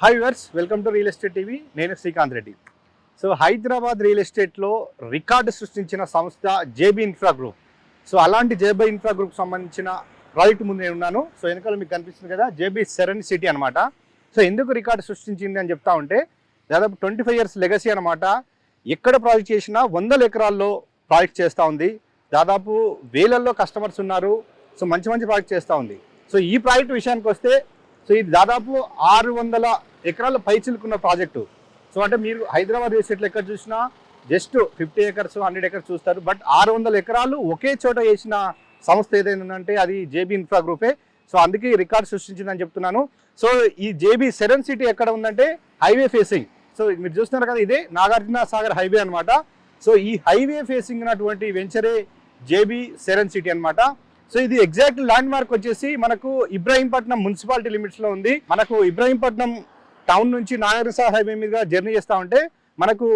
Hi viewers, welcome to real estate TV. నేను Srikanth Reddy. So Hyderabad real ఎస్టేట్లో record సృష్టించిన సంస్థ జేబీ ఇన్ఫ్రా గ్రూప్. సో అలాంటి జేబీ ఇన్ఫ్రా గ్రూప్ సంబంధించిన ప్రాజెక్ట్ ముందు నేను ఉన్నాను. సో వెనకాల మీకు కనిపిస్తుంది కదా, జేబీ సెరెన్ సిటీ అనమాట. సో ఎందుకు రికార్డు సృష్టించింది అని చెప్తా ఉంటే, దాదాపు 25 years లెగసీ అనమాట. ఎక్కడ ప్రాజెక్ట్ చేసినా 100 ఎకరాల్లో ప్రాజెక్ట్ చేస్తూ ఉంది. దాదాపు వేలల్లో కస్టమర్స్ ఉన్నారు. సో మంచి మంచి ప్రాజెక్ట్ చేస్తూ ఉంది. సో ఈ ప్రాజెక్ట్ విషయానికి వస్తే, సో ఇది దాదాపు 600 ఎకరాల పైచిలుకున్న ప్రాజెక్టు. సో అంటే మీరు హైదరాబాద్ రియల్ ఎస్టేట్లో ఎక్కడ చూసినా జస్ట్ 50 acres 100 acres చూస్తారు. బట్ 600 ఎకరాలు ఒకే చోట వేసిన సంస్థ ఏదైనా ఉందంటే అది జేబీ ఇన్ఫ్రా గ్రూపే. సో అందుకే ఈ రికార్డ్ సృష్టించిందని చెప్తున్నాను. సో ఈ జేబీ సెరెన్ సిటీ ఎక్కడ ఉందంటే హైవే ఫేసింగ్. సో మీరు చూస్తున్నారు కదా, ఇదే నాగార్జున సాగర్ హైవే అనమాట. సో ఈ హైవే ఫేసింగ్ ఉన్నటువంటి వెంచరే జేబీ సెరెన్ సిటీ అనమాట. సో ఇది ఎగ్జాక్ట్ ల్యాండ్ మార్క్ వచ్చేసి మనకు ఇబ్రాహీంపట్నం మున్సిపాలిటీ లిమిట్స్ లో ఉంది. మనకు ఇబ్రాహీంపట్నం టౌన్ నుంచి నాగార్జున హైవే మీద జర్నీ చేస్తా ఉంటే మనకు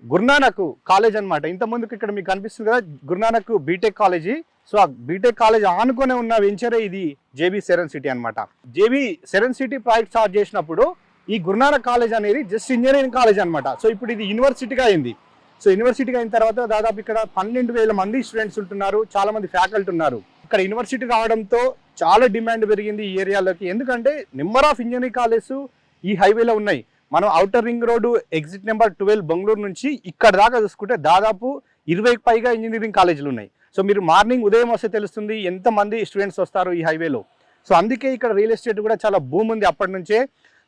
గురునానక్ కాలేజ్ అనమాట. ఇంత ముందుకు ఇక్కడ మీకు కనిపిస్తుంది కదా, గురునానక్ బీటెక్ కాలేజీ. సో ఆ బీటెక్ కాలేజ్ ఆనుకునే ఉన్న వెంచరే ఇది జేబీ సెరెన్ సిటీ అనమాట. JB serene city project start చేసినప్పుడు ఈ గురునానక్ కాలేజ్ అనేది జస్ట్ ఇంజనీరింగ్ కాలేజ్ అనమాట. సో ఇప్పుడు ఇది యూనివర్సిటీగా అయింది. సో యూనివర్సిటీగా అయిన తర్వాత దాదాపు ఇక్కడ 12,000 మంది స్టూడెంట్స్ ఉంటున్నారు, చాలా మంది ఫ్యాకల్టీ ఉన్నారు. ఇక్కడ యూనివర్సిటీ రావడంతో చాలా డిమాండ్ పెరిగింది ఈ ఏరియాలోకి. ఎందుకంటే నెంబర్ ఆఫ్ ఇంజనీరింగ్ కాలేజెస్ ఈ హైవేలో ఉన్నాయి. మనం outer ring road exit number 12 Bengaluru నుంచి ఇక్కడ దాకా చూసుకుంటే దాదాపు 20కి పైగా ఇంజనీరింగ్ కాలేజీలు ఉన్నాయి. సో మీరు మార్నింగ్ ఉదయం వస్తే తెలుస్తుంది ఎంతమంది స్టూడెంట్స్ వస్తారు ఈ హైవేలో. సో అందుకే ఇక్కడ రియల్ ఎస్టేట్ కూడా చాలా భూమి ఉంది అప్పటి నుంచే.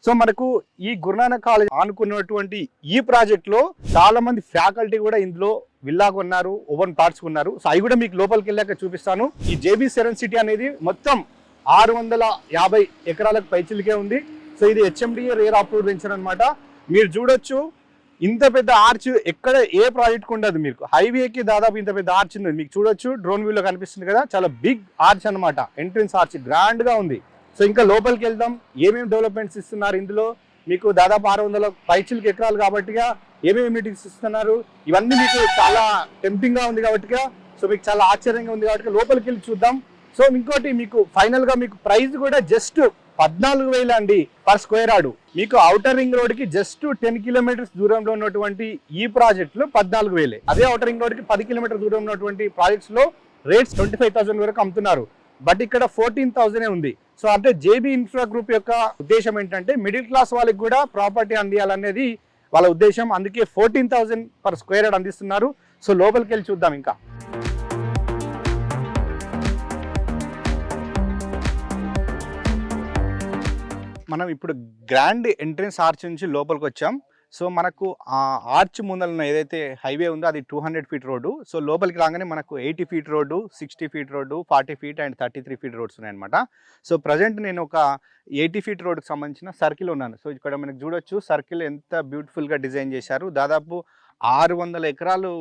సో మనకు ఈ గురునానక్ కాలేజ్ ఆనుకున్నటువంటి ఈ ప్రాజెక్ట్లో చాలా మంది ఫ్యాకల్టీ కూడా ఇందులో విల్లా కొన్నారు, ఓపెన్ ప్లాట్స్ కొన్నారు. సో అవి కూడా మీకు లోపలికి వెళ్ళాక చూపిస్తాను. ఈ జేబీ సెరెన్ సిటీ అనేది మొత్తం 650 ఎకరాలకు పైచిలికే ఉంది. సో ఇది హెచ్ఎండిఏ రేర్ అప్రూవ్ వెంచర్ అనమాట. మీరు చూడొచ్చు, ఇంత పెద్ద ఆర్చ్ ఎక్కడ ఏ ప్రాజెక్ట్ ఉండదు. మీకు హైవేకి దాదాపు ఇంత పెద్ద ఆర్చ్ ఉంది. మీకు చూడొచ్చు, డ్రోన్ వ్యూలో కనిపిస్తుంది కదా, చాలా బిగ్ ఆర్చ్ అనమాట. ఎంట్రన్స్ ఆర్చ్ గ్రాండ్ గా ఉంది. సో ఇంకా లోపలికి వెళ్దాం, ఏమేమి డెవలప్మెంట్స్ ఇస్తున్నారు ఇందులో. మీకు దాదాపు 600 పైచిలకు ఎకరాలు కాబట్టిగా ఏమేమి మీటింగ్స్ ఇస్తున్నారు ఇవన్నీ మీకు చాలా టెంప్టింగ్ గా ఉంది కాబట్టిగా, సో మీకు చాలా ఆశ్చర్యంగా ఉంది కాబట్టి లోపలికి వెళ్ళి చూద్దాం. సో ఇంకోటి మీకు ఫైనల్ గా మీకు ప్రైస్ కూడా జస్ట్ 14,000 అండి పర్ స్క్వేర్ యార్డ్. మీకు ఔటర్ రింగ్ రోడ్ కి జస్ట్ 10 kilometers దూరంలో ఉన్నటువంటి ఈ ప్రాజెక్ట్ లో 14,000. అదే ఔటర్ రింగ్ రోడ్ కి 10 kilometers దూరం ఉన్నటువంటి ప్రాజెక్ట్స్ లో రేట్స్ 25,000 వరకు అమ్ముతున్నారు. బట్ ఇక్కడ 14,000 ఉంది. సో అంటే జేబీ ఇన్ఫ్రా గ్రూప్ యొక్క ఉద్దేశం ఏంటంటే మిడిల్ క్లాస్ వాళ్ళకి కూడా ప్రాపర్టీ అందియాలనేది వాళ్ళ ఉద్దేశం. అందుకే 14,000 పర్ స్క్వేర్ యార్డ్ అందిస్తున్నారు. సో లోపలికి వెళ్ళి చూద్దాం. ఇంకా మనం ఇప్పుడు గ్రాండ్ ఎంట్రన్స్ ఆర్చ్ నుంచి లోపలికి వచ్చాం. సో మనకు ఆ ఆర్చ్ ముందర ఏదైతే హైవే ఉందో అది 200 feet రోడ్డు. సో లోపలికి రాగానే మనకు 80 feet road, 60 feet road, 40 feet and 33 feet roads ఉన్నాయన్నమాట. సో ప్రజెంట్ నేను ఒక 80 feet రోడ్డుకి సంబంధించిన సర్కిల్ ఉన్నాను. సో ఇక్కడ మనకు చూడొచ్చు సర్కిల్ ఎంత బ్యూటిఫుల్గా డిజైన్ చేశారు. దాదాపు 600 ఎకరాలు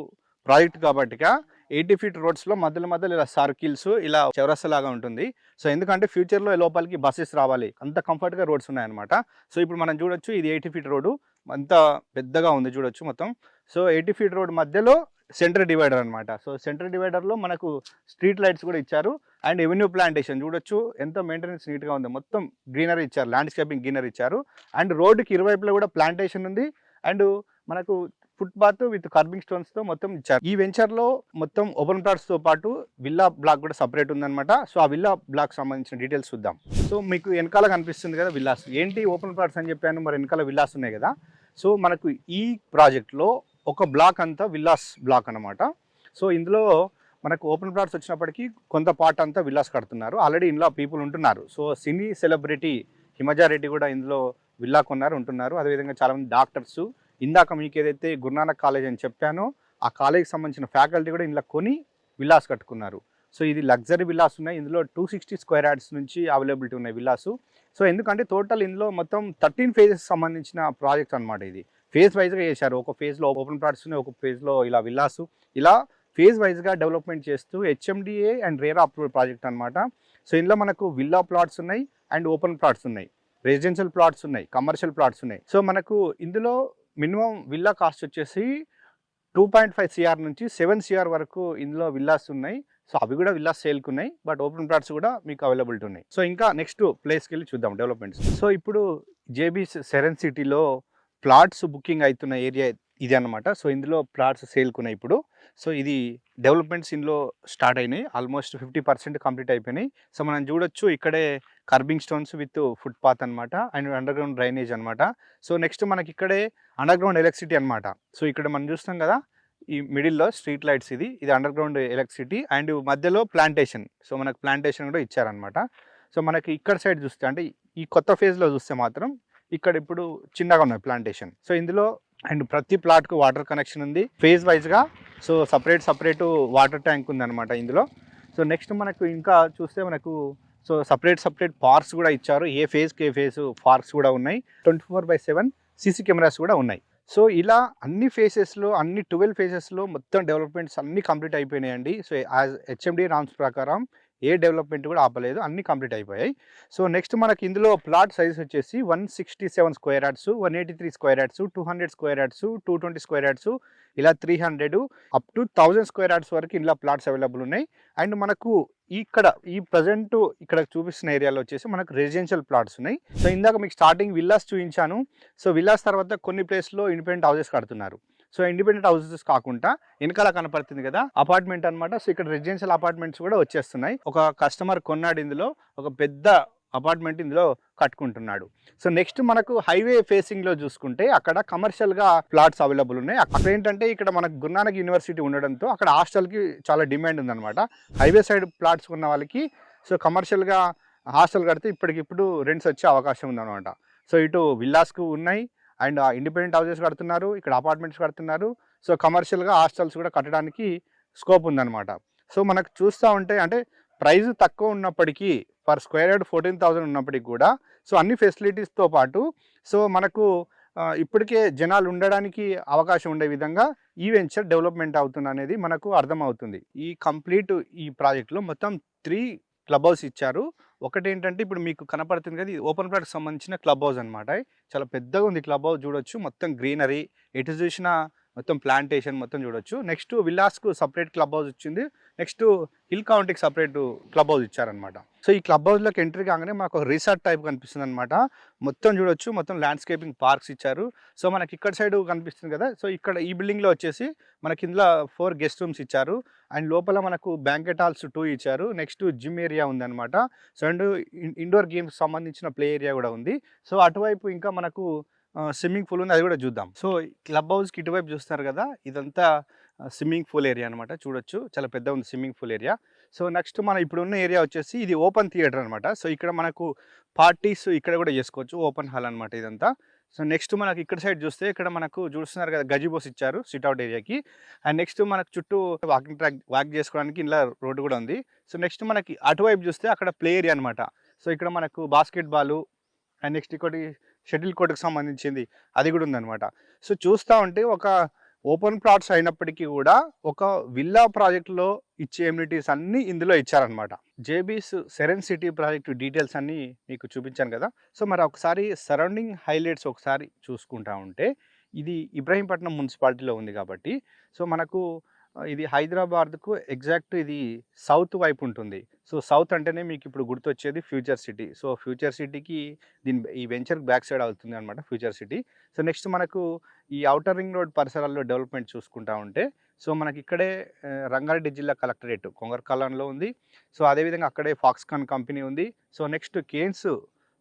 ప్రాజెక్ట్ కాబట్టిగా 80 feet రోడ్స్లో మధ్యలో ఇలా సర్కిల్స్ ఇలా చౌరస్తా ఉంటుంది. సో ఎందుకంటే ఫ్యూచర్లో లోపలికి బస్సెస్ రావాలి, అంత కంఫర్ట్గా రోడ్స్ ఉన్నాయన్నమాట. సో ఇప్పుడు మనం చూడొచ్చు, ఇది 80 feet రోడ్డు, అంత పెద్దగా ఉంది చూడొచ్చు మొత్తం. సో 80 feet రోడ్ మధ్యలో సెంటర్ డివైడర్ అనమాట. సో సెంటర్ డివైడర్లో మనకు స్ట్రీట్ లైట్స్ కూడా ఇచ్చారు అండ్ ఎవెన్యూ ప్లాంటేషన్ చూడొచ్చు, ఎంత మెయింటెనెన్స్ నీట్గా ఉంది. మొత్తం గ్రీనరీ ఇచ్చారు, ల్యాండ్స్కేపింగ్ గ్రీనరీ ఇచ్చారు. అండ్ రోడ్డుకి ఇరువైపులో కూడా ప్లాంటేషన్ ఉంది. అండ్ మనకు ఫుట్పాత్ విత్ కర్బింగ్ స్టోన్స్తో మొత్తం ఇచ్చారు. ఈ వెంచర్లో మొత్తం ఓపెన్ ప్లాట్స్తో పాటు విల్లా బ్లాక్ కూడా సపరేట్ ఉందన్నమాట. సో ఆ విల్లా బ్లాక్ సంబంధించిన డీటెయిల్స్ చూద్దాం. సో మీకు వెనకాల కనిపిస్తుంది కదా విల్లాస్. ఏంటి ఓపెన్ ప్లాట్స్ అని చెప్పాను, మరి వెనకాల విల్లాస్ ఉన్నాయి కదా. సో మనకు ఈ ప్రాజెక్ట్లో ఒక బ్లాక్ అంతా విల్లాస్ బ్లాక్ అనమాట. సో ఇందులో మనకు ఓపెన్ ప్లాట్స్ వచ్చినప్పటికీ కొంత పార్ట్ అంతా విల్లాస్ కడుతున్నారు. ఆల్రెడీ ఇందులో పీపుల్ ఉంటున్నారు. సో సినీ సెలబ్రిటీ హిమజా రెడ్డి కూడా ఇందులో విల్లా కొన్నారు, ఉంటున్నారు. అదేవిధంగా చాలామంది డాక్టర్స్, ఇందాక మీకు ఏదైతే గురునానక్ కాలేజ్ అని చెప్పానో ఆ కాలేజ్కి సంబంధించిన ఫ్యాకల్టీ కూడా ఇందులో కొని విల్లాస్ కట్టుకున్నారు. సో ఇది లగ్జరీ విల్లాస్ ఉన్నాయి. ఇందులో 260 square yards నుంచి అవైలబిలిటీ ఉన్నాయి విల్లాసు. సో ఎందుకంటే టోటల్ ఇందులో మొత్తం 13 phases సంబంధించిన ప్రాజెక్ట్స్ అనమాట. ఇది ఫేజ్ వైజ్గా చేశారు. ఒక ఫేజ్లో ఓపెన్ ప్లాట్స్ ఉన్నాయి, ఒక ఫేజ్లో ఇలా విల్లాసు, ఇలా ఫేజ్ వైజ్గా డెవలప్మెంట్ చేస్తూ HMDA and RERA approval project అనమాట. సో ఇందులో మనకు విల్లా ప్లాట్స్ ఉన్నాయి అండ్ ఓపెన్ ప్లాట్స్ ఉన్నాయి, రెసిడెన్షియల్ ప్లాట్స్ ఉన్నాయి, కమర్షియల్ ప్లాట్స్ ఉన్నాయి. సో మనకు ఇందులో మినిమం విల్లా కాస్ట్ వచ్చేసి 2.5 CR నుంచి 7 CR వరకు ఇందులో విల్లాస్ ఉన్నాయి. సో అవి కూడా విల్లాస్ సేల్కి ఉన్నాయి, బట్ ఓపెన్ ప్లాట్స్ కూడా మీకు అవైలబిలిటీ ఉన్నాయి. సో ఇంకా నెక్స్ట్ ప్లేస్కి వెళ్ళి చూద్దాం డెవలప్మెంట్స్. సో ఇప్పుడు జేబీ సెరెన్ సిటీలో ప్లాట్స్ బుకింగ్ అవుతున్న ఏరియా ఇది అనమాట. సో ఇందులో ప్లాట్స్ సేల్కున్నాయి ఇప్పుడు. సో ఇది డెవలప్మెంట్స్ ఇందులో స్టార్ట్ అయినాయి. ఆల్మోస్ట్ 50% కంప్లీట్ అయిపోయినాయి. సో మనం చూడొచ్చు ఇక్కడే కర్బింగ్ స్టోన్స్ విత్ ఫుట్పాత్ అనమాట అండ్ అండర్ గ్రౌండ్ డ్రైనేజ్ అనమాట. సో నెక్స్ట్ మనకి ఇక్కడే అండర్ గ్రౌండ్ ఎలక్ట్రిసిటీ అనమాట. సో ఇక్కడ మనం చూస్తాం కదా ఈ మిడిల్లో స్ట్రీట్ లైట్స్, ఇది అండర్ గ్రౌండ్ ఎలక్ట్రిసిటీ అండ్ మధ్యలో ప్లాంటేషన్. సో మనకు ప్లాంటేషన్ కూడా ఇచ్చారనమాట. సో మనకి ఇక్కడ సైడ్ చూస్తే అంటే ఈ కొత్త ఫేజ్లో చూస్తే మాత్రం ఇక్కడ ఇప్పుడు చిన్నగా ఉన్నాయి ప్లాంటేషన్. సో ఇందులో అండ్ ప్రతి ప్లాట్కు వాటర్ కనెక్షన్ ఉంది ఫేజ్ వైజ్గా. సో సపరేట్ వాటర్ ట్యాంక్ ఉందన్నమాట ఇందులో. సో నెక్స్ట్ మనకు ఇంకా చూస్తే మనకు సో సపరేట్ పార్క్స్ కూడా ఇచ్చారు. ఏ ఫేజ్ పార్క్స్ కూడా ఉన్నాయి. 24/7 సీసీ కెమెరాస్ కూడా ఉన్నాయి. సో ఇలా అన్ని ఫేసెస్లో అన్ని 12 ఫేసెస్లో మొత్తం డెవలప్మెంట్స్ అన్నీ కంప్లీట్ అయిపోయినాయండి. సో యాజ్ హెచ్ఎండి రామ్స్ ప్రకారం ఏ డెవలప్మెంట్ కూడా ఆపలేదు, అన్నీ కంప్లీట్ అయిపోయాయి. సో నెక్స్ట్ మనకి ఇందులో ప్లాట్ సైజ్ వచ్చేసి 167 square yards, 183 square yards, 200 square yards, 220 square yards, ఇలా 300 అప్ టు 1000 స్క్వేర్ యార్డ్స్ వరకు ఇలా ప్లాట్స్ అవైలబుల్ ఉన్నాయి. అండ్ మనకు ఇక్కడ ఈ ప్రజెంట్ ఇక్కడ చూపిస్తున్న ఏరియాలో వచ్చేసి మనకు రెసిడెన్షియల్ ప్లాట్స్ ఉన్నాయి. సో ఇందాక మీకు స్టార్టింగ్ విల్లాస్ చూపించాను. సో విల్లాస్ తర్వాత కొన్ని ప్లేస్లో ఇండిపెండెంట్ హౌసెస్ కడుతున్నారు. సో ఇండిపెండెంట్ హౌసెస్ కాకుండా వెనకాల కనపడుతుంది కదా అపార్ట్మెంట్ అనమాట. సో ఇక్కడ రెసిడెన్షియల్ అపార్ట్మెంట్స్ కూడా వచ్చేస్తున్నాయి. ఒక కస్టమర్ కొన్నాడు ఇందులో ఒక పెద్ద అపార్ట్మెంట్ ఇందులో కట్టుకుంటున్నాడు. సో నెక్స్ట్ మనకు హైవే ఫేసింగ్లో చూసుకుంటే అక్కడ కమర్షియల్గా ప్లాట్స్ అవైలబుల్ ఉన్నాయి. అక్కడ ఏంటంటే ఇక్కడ మనకు గురునానక్ యూనివర్సిటీ ఉండడంతో అక్కడ హాస్టల్కి చాలా డిమాండ్ ఉందన్నమాట. హైవే సైడ్ ప్లాట్స్ ఉన్న వాళ్ళకి సో కమర్షియల్గా హాస్టల్ కడితే ఇప్పటికిప్పుడు రెంట్స్ వచ్చే అవకాశం ఉందన్నమాట. సో ఇటు విల్లాస్కు ఉన్నాయి అండ్ ఇండిపెండెంట్ హౌసెస్ కడుతున్నారు, ఇక్కడ అపార్ట్మెంట్స్ కడుతున్నారు. సో కమర్షియల్గా హాస్టల్స్ కూడా కట్టడానికి స్కోప్ ఉందన్నమాట. సో మనకు చూస్తూ ఉంటే అంటే ప్రైస్ తక్కువ ఉన్నప్పటికీ పర్ స్క్వేర్ యార్డ్ 14,000 ఉన్నప్పటికీ కూడా సో అన్ని ఫెసిలిటీస్తో పాటు సో మనకు ఇప్పటికే జనాలు ఉండడానికి అవకాశం ఉండే విధంగా ఈ వెంచర్ డెవలప్మెంట్ అవుతుంది అనేది మనకు అర్థమవుతుంది. ఈ కంప్లీట్ ఈ ప్రాజెక్ట్లో మొత్తం 3 క్లబ్ హౌస్ ఇచ్చారు. ఒకటి ఏంటంటే ఇప్పుడు మీకు కనపడుతుంది కదా ఇది ఓపెన్ ప్లాట్కి సంబంధించిన క్లబ్ హౌస్ అనమాట. చాలా పెద్దగా ఉంది క్లబ్ హౌస్, చూడొచ్చు మొత్తం గ్రీనరీ, ఎటు చూసినా మొత్తం ప్లాంటేషన్ మొత్తం చూడొచ్చు. నెక్స్ట్ విల్లాస్కు సపరేట్ క్లబ్ హౌస్ వచ్చింది. నెక్స్ట్ హిల్ కౌంటీకి సపరేట్ క్లబ్ హౌస్ ఇచ్చారనమాట. సో ఈ క్లబ్ హౌస్లోకి ఎంట్రీ కాగానే మాకు ఒక రిసార్ట్ టైప్ కనిపిస్తుంది అనమాట. మొత్తం చూడొచ్చు మొత్తం ల్యాండ్స్కేపింగ్ పార్క్స్ ఇచ్చారు. సో మనకి ఇక్కడ సైడ్ కనిపిస్తుంది కదా. సో ఇక్కడ ఈ బిల్డింగ్లో వచ్చేసి మనకి ఇందులో 4 గెస్ట్ రూమ్స్ ఇచ్చారు అండ్ లోపల మనకు బ్యాంకెట్ హాల్స్ 2 ఇచ్చారు. నెక్స్ట్ జిమ్ ఏరియా ఉందన్నమాట. సో అండ్ ఇండోర్ గేమ్స్ సంబంధించిన ప్లే ఏరియా కూడా ఉంది. సో అటువైపు ఇంకా మనకు స్విమ్మింగ్ పూల్ ఉంది, అది కూడా చూద్దాం. సో క్లబ్ హౌస్కి ఇటువైపు చూస్తారు కదా ఇదంతా స్విమ్మింగ్ పూల్ ఏరియా అనమాట. చూడొచ్చు చాలా పెద్ద ఉంది swimming pool area. So next మనం ఇప్పుడు ఉన్న ఏరియా వచ్చేసి ఇది ఓపెన్ థియేటర్ అనమాట. సో ఇక్కడ మనకు పార్టీస్ ఇక్కడ కూడా చేసుకోవచ్చు, ఓపెన్ హాల్ అనమాట ఇదంతా. సో నెక్స్ట్ మనకి ఇక్కడ సైడ్ చూస్తే ఇక్కడ మనకు చూస్తున్నారు కదా గజిబోస్ ఇచ్చారు సిట్అవుట్ ఏరియాకి. అండ్ నెక్స్ట్ మనకు చుట్టూ వాకింగ్ ట్రాక్ వాక్ చేసుకోవడానికి ఇలా రోడ్డు కూడా ఉంది. సో నెక్స్ట్ మనకి అటువైపు చూస్తే అక్కడ ప్లే ఏరియా అనమాట. సో ఇక్కడ మనకు బాస్కెట్ బాల్ అండ్ నెక్స్ట్ ఇంకోటి షటిల్ కోర్టుకు సంబంధించింది అది కూడా ఉందన్నమాట. సో చూస్తూ ఉంటే ఒక ఓపెన్ ప్లాట్స్ అయినప్పటికీ కూడా ఒక విల్లా ప్రాజెక్టులో ఇచ్చే ఎమ్యూనిటీస్ అన్నీ ఇందులో ఇచ్చారనమాట. జేబీస్ సెరెన్ సిటీ ప్రాజెక్టు డీటెయిల్స్ అన్నీ మీకు చూపించాను కదా. సో మరి ఒకసారి సరౌండింగ్ హైలైట్స్ ఒకసారి చూసుకుంటా ఉంటే ఇది ఇబ్రహీంపట్నం మున్సిపాలిటీలో ఉంది కాబట్టి సో మనకు ఇది హైదరాబాద్కు ఎగ్జాక్ట్ ఇది సౌత్ వైపు ఉంటుంది. సో సౌత్ అంటేనే మీకు ఇప్పుడు గుర్తొచ్చేది ఫ్యూచర్ సిటీ. సో ఫ్యూచర్ సిటీకి ఈ వెంచర్ బ్యాక్ సైడ్ అవుతుంది అనమాట ఫ్యూచర్ సిటీ. సో నెక్స్ట్ మనకు ఈ ఔటర్ రింగ్ రోడ్ పరిసరాల్లో డెవలప్మెంట్ చూసుకుంటా ఉంటే సో మనకి ఇక్కడే రంగారెడ్డి జిల్లా కలెక్టరేట్ కొంగర్కాలంలో ఉంది. సో అదేవిధంగా అక్కడే ఫాక్స్కాన్ కంపెనీ ఉంది. So next Kaynes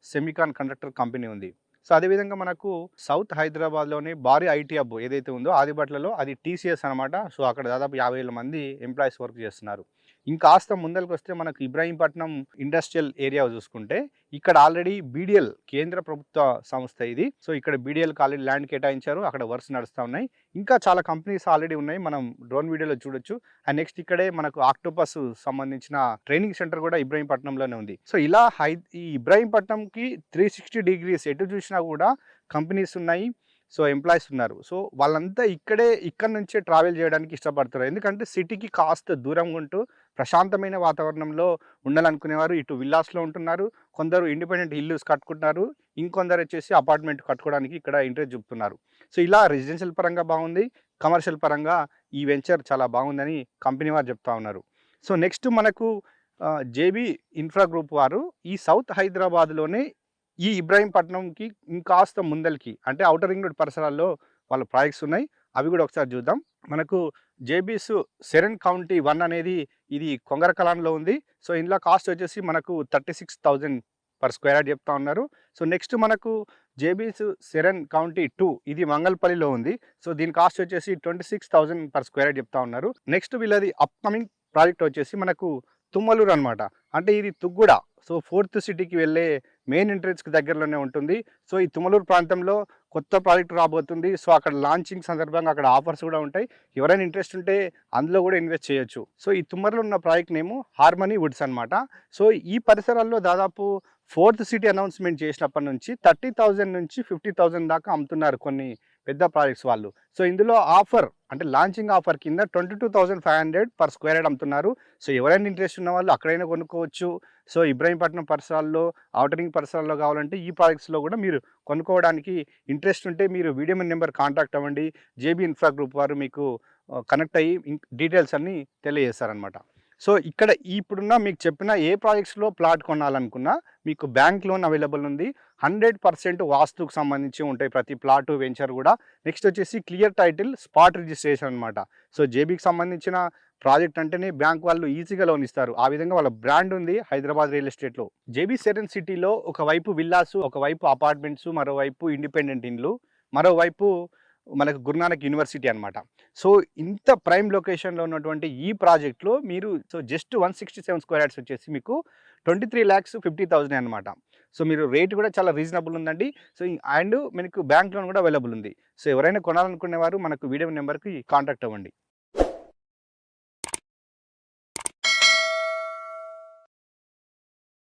semiconductor company ఉంది. సో అదేవిధంగా మనకు సౌత్ హైదరాబాద్లోని భారీ ఐటీ హబ్ ఏదైతే ఉందో ఆదిబట్లలో అది టీసీఎస్ అనమాట. సో అక్కడ దాదాపు 50,000 మంది ఎంప్లాయీస్ వర్క్ చేస్తున్నారు. ఇంకాస్త ముందరికి వస్తే మనకు ఇబ్రాహీంపట్నం ఇండస్ట్రియల్ ఏరియా చూసుకుంటే ఇక్కడ ఆల్రెడీ బీడీఎల్ కేంద్ర ప్రభుత్వ సంస్థ ఇది. సో ఇక్కడ బీడీఎల్కి ఆల్రెడీ ల్యాండ్ కేటాయించారు, అక్కడ వర్క్స్ నడుస్తూ ఉన్నాయి. ఇంకా చాలా కంపెనీస్ ఆల్రెడీ ఉన్నాయి, మనం డ్రోన్ వీడియోలో చూడొచ్చు. అండ్ నెక్స్ట్ ఇక్కడే మనకు ఆక్టోపస్ సంబంధించిన ట్రైనింగ్ సెంటర్ కూడా ఇబ్రాహీంపట్నంలోనే ఉంది. సో ఇలా ఈ ఇబ్రాహీంపట్నంకి 360 డిగ్రీస్ ఎటు చూసినా కూడా కంపెనీస్ ఉన్నాయి, సో ఎంప్లాయీస్ ఉన్నారు. సో వాళ్ళంతా ఇక్కడ నుంచే ట్రావెల్ చేయడానికి ఇష్టపడుతున్నారు. ఎందుకంటే సిటీకి కాస్త దూరంగా ఉంటూ ప్రశాంతమైన వాతావరణంలో ఉండాలనుకునేవారు ఇటు విల్లాస్లో ఉంటున్నారు, కొందరు ఇండిపెండెంట్ ఇల్లుస్ కట్టుకుంటున్నారు, ఇంకొందరు వచ్చేసి అపార్ట్మెంట్ కట్టుకోవడానికి ఇక్కడ ఇంట్రెస్ట్ చూపుతున్నారు. సో ఇలా రెసిడెన్షియల్ పరంగా బాగుంది, కమర్షియల్ పరంగా ఈ వెంచర్ చాలా బాగుందని కంపెనీ వారు చెప్తా ఉన్నారు. సో నెక్స్ట్ మనకు జేబీ ఇన్ఫ్రా గ్రూప్ వారు ఈ సౌత్ హైదరాబాద్లోనే ఈ ఇబ్రాహీంపట్నంకి ఇంకాస్త ముందలకి అంటే ఔటర్ రింగ్ రోడ్ పరిసరాల్లో వాళ్ళ ప్రాజెక్ట్స్ ఉన్నాయి. అవి కూడా ఒకసారి చూద్దాం. మనకు జేబీస్ సెరెన్ కౌంటీ 1 అనేది ఇది కొంగరకలాన్లో ఉంది. సో ఇందులో కాస్ట్ వచ్చేసి మనకు 36,000 పర్ స్క్వేర్ యార్డ్ చెప్తా ఉన్నారు. సో నెక్స్ట్ మనకు జేబీస్ సెరెన్ కౌంటీ 2 ఇది మంగళపల్లిలో ఉంది. సో దీని కాస్ట్ వచ్చేసి 26,000 పర్ స్క్వేర్ యార్డ్ చెప్తా ఉన్నారు. నెక్స్ట్ వీళ్ళది అప్కమింగ్ ప్రాజెక్ట్ వచ్చేసి మనకు తుమ్మలూరు అనమాట. అంటే ఇది తుగ్గూడ. సో 4th సిటీకి వెళ్ళే మెయిన్ ఎంట్రెన్స్కి దగ్గరలోనే ఉంటుంది. సో ఈ తుమ్మలూరు ప్రాంతంలో కొత్త ప్రాజెక్ట్ రాబోతుంది. సో అక్కడ లాంచింగ్ సందర్భంగా అక్కడ ఆఫర్స్ కూడా ఉంటాయి. ఎవరైనా ఇంట్రెస్ట్ ఉంటే అందులో కూడా ఇన్వెస్ట్ చేయొచ్చు. సో ఈ తుమ్మలూరు ఉన్న ప్రాజెక్ట్ నేము హార్మనీ వుడ్స్ అనమాట. సో ఈ పరిసరాల్లో దాదాపు 4th సిటీ అనౌన్స్మెంట్ చేసినప్పటి నుంచి 30,000 నుంచి 50,000 దాకా అమ్ముతున్నారు కొన్ని పెద్ద ప్రాజెక్ట్స్ వాళ్ళు. సో ఇందులో ఆఫర్ అంటే లాంచింగ్ ఆఫర్ కింద 22,500 పర్ స్క్వేర్ యార్డ్ అమ్ముతున్నారు. సో ఎవరైనా ఇంట్రెస్ట్ ఉన్న వాళ్ళు అక్కడైనా కొనుక్కోవచ్చు. సో ఇబ్రాహీంపట్నం పరిసరాల్లో ఔటరింగ్ పరిసరాల్లో కావాలంటే ఈ ప్రాజెక్ట్స్లో కూడా మీరు కొనుక్కోవడానికి ఇంట్రెస్ట్ ఉంటే మీరు వీడియో నెంబర్ కాంటాక్ట్ అవ్వండి. జేబీ ఇన్ఫ్రా గ్రూప్ వారు మీకు కనెక్ట్ అయ్యి డీటెయిల్స్ అన్నీ తెలియజేస్తారనమాట. సో ఇక్కడ ఇప్పుడున్న మీకు చెప్పిన ఏ ప్రాజెక్ట్స్లో ప్లాట్ కొనాలనుకున్నా మీకు బ్యాంక్ లోన్ అవైలబుల్ ఉంది. 100% వాస్తుకు సంబంధించి ఉంటాయి ప్రతి ప్లాటు వెంచర్ కూడా. నెక్స్ట్ వచ్చేసి క్లియర్ టైటిల్ స్పాట్ రిజిస్ట్రేషన్ అనమాట. సో జేబీకి సంబంధించిన ప్రాజెక్ట్ అంటేనే బ్యాంక్ వాళ్ళు ఈజీగా లోన్ ఇస్తారు. ఆ విధంగా వాళ్ళ బ్రాండ్ ఉంది హైదరాబాద్ రియల్ ఎస్టేట్లో. జేబీ సెరెన్ సిటీలో ఒకవైపు విల్లాసు, ఒకవైపు అపార్ట్మెంట్స్, మరోవైపు ఇండిపెండెంట్ ఇండ్లు, మరోవైపు మనకు గురునానక్ యూనివర్సిటీ అనమాట. సో ఇంత ప్రైమ్ లొకేషన్లో ఉన్నటువంటి ఈ ప్రాజెక్ట్లో మీరు సో జస్ట్ 167 స్క్వేర్ యార్డ్స్ వచ్చేసి మీకు 23,50,000 అనమాట. సో మీరు రేట్ కూడా చాలా రీజనబుల్ ఉందండి. సో అండ్ మనకు బ్యాంక్ లోన్ కూడా అవైలబుల్ ఉంది. సో ఎవరైనా కొనాలనుకునే వారు మనకు వీడియో నెంబర్కి కాంటాక్ట్ అవ్వండి.